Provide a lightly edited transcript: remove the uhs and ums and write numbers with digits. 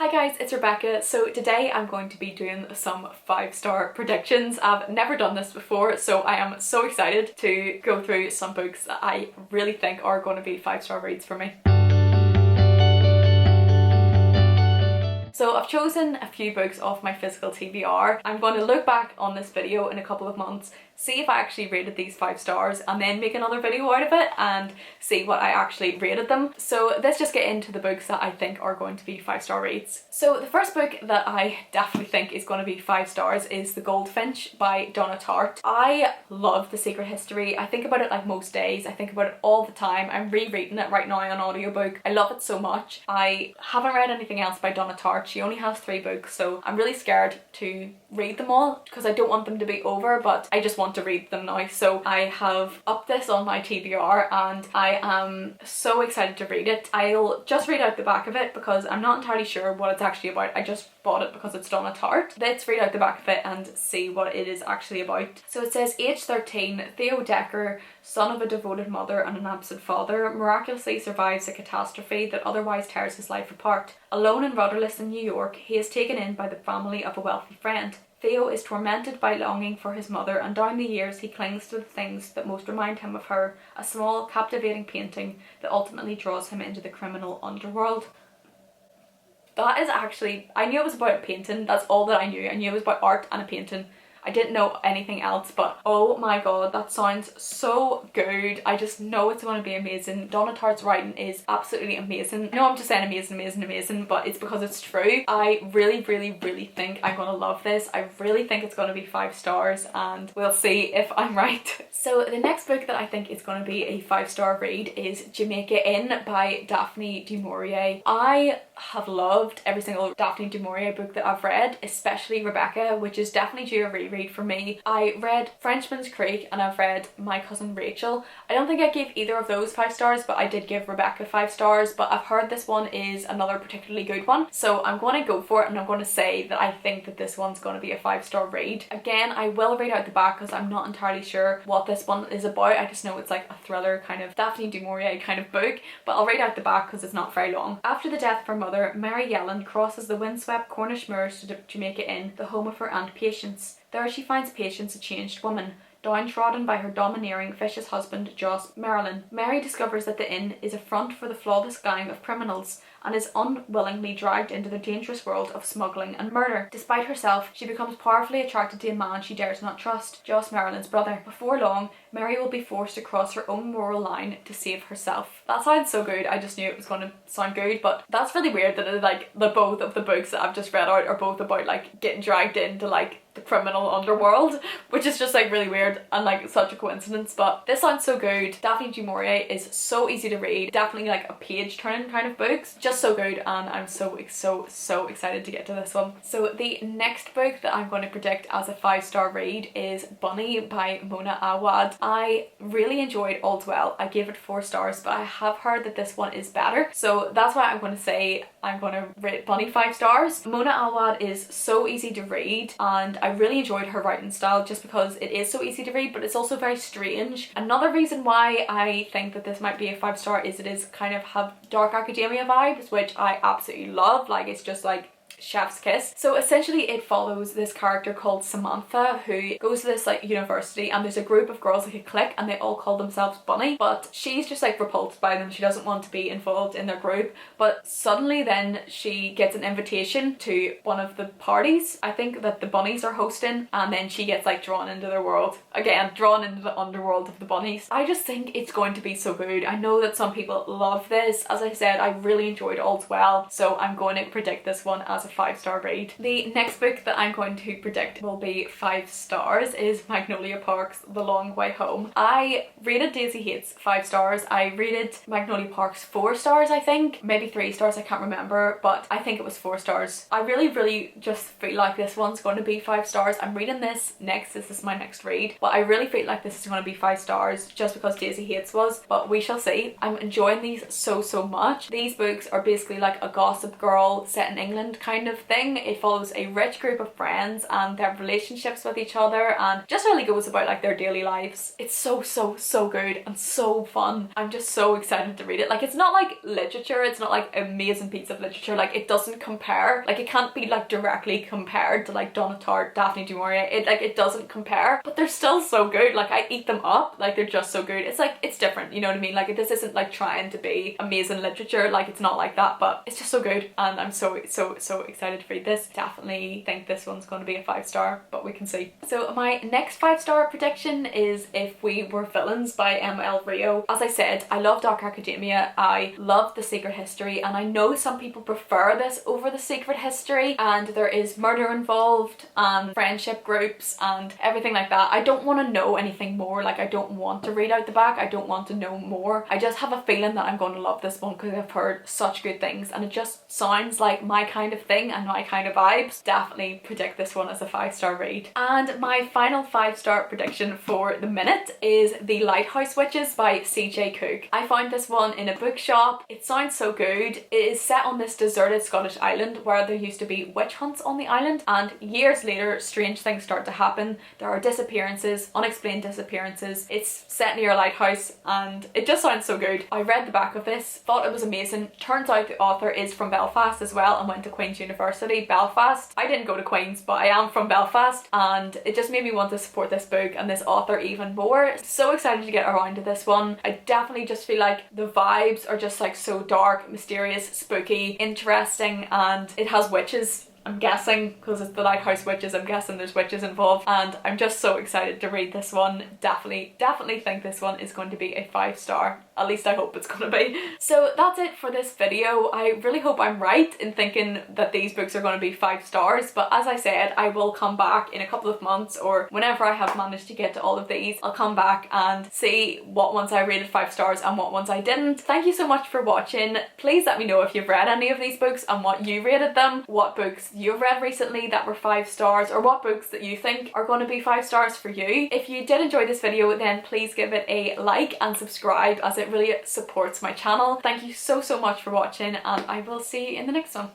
Hi guys, it's Rebecca. So today I'm going to be doing some 5-star predictions. I've never done this before, so I am so excited to go through some books that I really think are going to be 5-star reads for me. So I've chosen a few books off my physical TBR. I'm going to look back on this video in a couple of months, see if I actually rated these 5 stars, and then make another video out of it and see what I actually rated them. So let's just get into the books that I think are going to be 5-star reads. So the first book that I definitely think is going to be 5 stars is The Goldfinch by Donna Tartt. I love The Secret History. I think about it like most days. I think about it all the time. I'm rereading it right now on audiobook. I love it so much. I haven't read anything else by Donna Tartt. She only has 3 books, so I'm really scared to read them all because I don't want them to be over, but I just want to read them now. So I have upped this on my TBR and I am so excited to read it. I'll just read out the back of it because I'm not entirely sure what it's actually about. I just bought it because it's Donna Tartt. Let's read out the back of it and see what it is actually about. So it says, age 13, Theo Decker, son of a devoted mother and an absent father, miraculously survives a catastrophe that otherwise tears his life apart. Alone and rudderless in New York, he is taken in by the family of a wealthy friend. Theo is tormented by longing for his mother, and down the years he clings to the things that most remind him of her, a small, captivating painting that ultimately draws him into the criminal underworld. That is actually, I knew it was about a painting, that's all that I knew. I knew it was about art and a painting. I didn't know anything else, but oh my god, that sounds so good. I just know it's going to be amazing. Donna Tartt's writing is absolutely amazing. I know I'm just saying amazing, but it's because it's true. I really think I'm going to love this. I really think it's going to be 5 stars and we'll see if I'm right. So the next book that I think is going to be a 5-star read is Jamaica Inn by Daphne du Maurier. I have loved every single Daphne du Maurier book that I've read, especially Rebecca, which is definitely due a reread for me. I read Frenchman's Creek and I've read My Cousin Rachel. I don't think I gave either of those 5 stars, but I did give Rebecca 5 stars, but I've heard this one is another particularly good one, so I'm going to go for it and I'm going to say that I think that this one's going to be a 5-star read. Again, I will read out the back because I'm not entirely sure what this one is about. I just know it's like a thriller kind of Daphne du Maurier kind of book, but I'll read out the back because it's not very long. After the death of her mother, Mary Yellen crosses the windswept Cornish moors to Jamaica Inn, the home of her Aunt Patience. There she finds Patience a changed woman, downtrodden by her domineering, vicious husband, Joss Marilyn. Mary discovers that the inn is a front for the flawless gang of criminals and is unwillingly dragged into the dangerous world of smuggling and murder. Despite herself, she becomes powerfully attracted to a man she dares not trust, Joss Marilyn's brother. Before long, Mary will be forced to cross her own moral line to save herself. That sounds so good. I just knew it was going to sound good, but that's really weird that it, like, the both of the books that I've just read out are both about like getting dragged into like the criminal underworld, which is just like really weird and like such a coincidence. But this sounds so good. Daphne du Maurier is so easy to read, definitely like a page turning kind of books, just so good, and I'm so excited to get to this one. So the next book that I'm going to predict as a 5-star read is Bunny by Mona Awad. I really enjoyed All's Well. I gave it 4 stars, but I have heard that this one is better, so that's why I'm going to say I'm going to rate Bunny 5 stars. Mona Awad is so easy to read and I really enjoyed her writing style just because it is so easy to read, but it's also very strange. Another reason why I think that this might be a 5-star is it is kind of have dark academia vibes, which I absolutely love. Like, it's just like chef's kiss. So essentially it follows this character called Samantha who goes to this like university, and there's a group of girls like a clique and they all call themselves Bunny, but she's just like repulsed by them. She doesn't want to be involved in their group, but suddenly then she gets an invitation to one of the parties I think that the bunnies are hosting, and then she gets like drawn into their world, again drawn into the underworld of the bunnies. I just think it's going to be so good. I know that some people love this. As I said, I really enjoyed All's Well, so I'm going to predict this one as a 5-star read. The next book that I'm going to predict will be 5 stars is Magnolia Park's The Long Way Home. I rated Daisy Hates 5 stars. I rated Magnolia Park's 4 stars, I think. Maybe 3 stars, I can't remember, but I think it was 4 stars. I really just feel like this one's going to be 5 stars. I'm reading this next. This is my next read, but I really feel like this is going to be 5 stars just because Daisy Hates was, but we shall see. I'm enjoying these so much. These books are basically like a Gossip Girl set in England kind kind of thing. It follows a rich group of friends and their relationships with each other, and just really goes about like their daily lives. It's so good and so fun. I'm just so excited to read it. Like, it's not like literature, it's not like an amazing piece of literature, like it doesn't compare, like it can't be like directly compared to like Donna Tartt, Daphne du Maurier. It doesn't compare, but they're still so good. Like, I eat them up, like they're just so good. It's like, it's different, you know what I mean? Like, this isn't like trying to be amazing literature, like it's not like that, but it's just so good, and I'm so excited to read this. Definitely think this one's going to be a 5-star, but we can see. So my next 5-star prediction is If We Were Villains by ML Rio. As I said, I love Dark Academia, I love The Secret History, and I know some people prefer this over The Secret History, and there is murder involved and friendship groups and everything like that. I don't want to know anything more. Like, I don't want to read out the back, I don't want to know more. I just have a feeling that I'm going to love this one because I've heard such good things and it just sounds like my kind of thing and my kind of vibes. Definitely predict this one as a 5-star read. And my final 5-star prediction for the minute is The Lighthouse Witches by CJ Cook. I found this one in a bookshop. It sounds so good. It is set on this deserted Scottish island where there used to be witch hunts on the island, and years later strange things start to happen. There are disappearances, unexplained disappearances. It's set near a lighthouse and it just sounds so good. I read the back of this, thought it was amazing. Turns out the author is from Belfast as well and went to Queen's University, Belfast. I didn't go to Queen's, but I am from Belfast, and it just made me want to support this book and this author even more. So excited to get around to this one. I definitely just feel like the vibes are just like so dark, mysterious, spooky, interesting, and it has witches. I'm guessing, because it's The Lighthouse Witches, I'm guessing there's witches involved, and I'm just so excited to read this one. Definitely think this one is going to be a 5-star. At least I hope it's going to be. So that's it for this video. I really hope I'm right in thinking that these books are going to be 5 stars, but as I said, I will come back in a couple of months, or whenever I have managed to get to all of these, I'll come back and see what ones I rated 5 stars and what ones I didn't. Thank you so much for watching. Please let me know if you've read any of these books and what you rated them, what books you've read recently that were 5 stars, or what books that you think are going to be 5 stars for you. If you did enjoy this video, then please give it a like and subscribe, as it really supports my channel. Thank you so much for watching, and I will see you in the next one.